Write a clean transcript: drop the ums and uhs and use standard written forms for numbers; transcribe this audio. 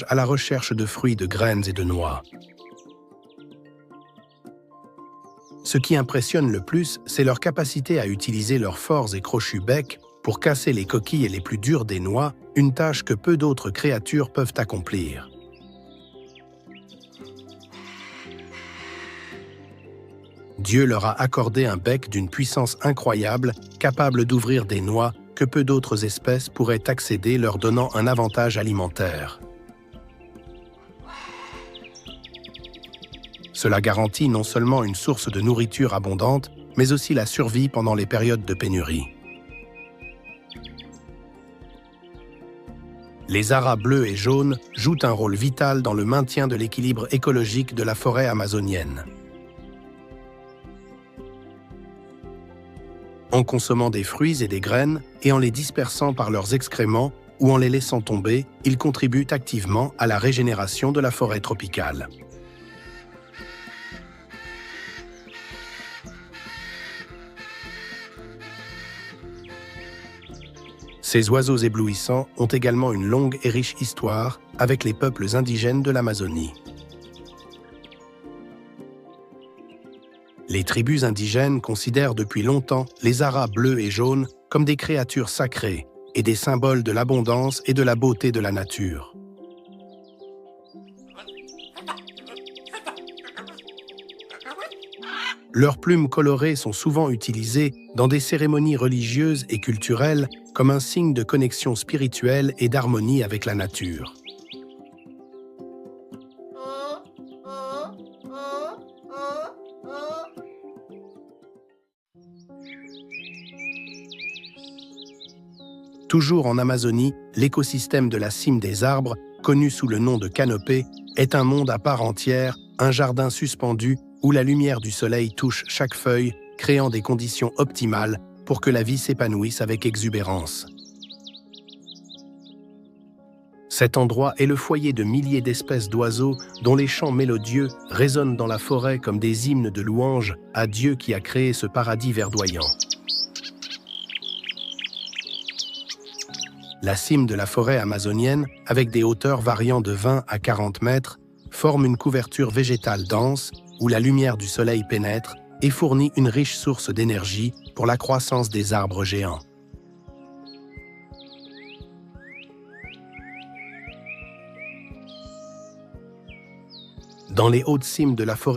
à la recherche de fruits, de graines et de noix. Ce qui impressionne le plus, c'est leur capacité à utiliser leurs forts et crochus becs pour casser les coquilles les plus dures des noix, une tâche que peu d'autres créatures peuvent accomplir. Dieu leur a accordé un bec d'une puissance incroyable, capable d'ouvrir des noix que peu d'autres espèces pourraient accéder, leur donnant un avantage alimentaire. Cela garantit non seulement une source de nourriture abondante, mais aussi la survie pendant les périodes de pénurie. Les haras bleus et jaunes jouent un rôle vital dans le maintien de l'équilibre écologique de la forêt amazonienne. En consommant des fruits et des graines et en les dispersant par leurs excréments ou en les laissant tomber, ils contribuent activement à la régénération de la forêt tropicale. Ces oiseaux éblouissants ont également une longue et riche histoire avec les peuples indigènes de l'Amazonie. Les tribus indigènes considèrent depuis longtemps les haras bleus et jaunes comme des créatures sacrées et des symboles de l'abondance et de la beauté de la nature. Leurs plumes colorées sont souvent utilisées dans des cérémonies religieuses et culturelles comme un signe de connexion spirituelle et d'harmonie avec la nature. Toujours en Amazonie, l'écosystème de la cime des arbres, connu sous le nom de canopée, est un monde à part entière, un jardin suspendu où la lumière du soleil touche chaque feuille, créant des conditions optimales pour que la vie s'épanouisse avec exubérance. Cet endroit est le foyer de milliers d'espèces d'oiseaux dont les chants mélodieux résonnent dans la forêt comme des hymnes de louange à Dieu qui a créé ce paradis verdoyant. La cime de la forêt amazonienne, avec des hauteurs variant de 20 à 40 mètres, forme une couverture végétale dense où la lumière du soleil pénètre et fournit une riche source d'énergie pour la croissance des arbres géants. Dans les hautes cimes de la forêt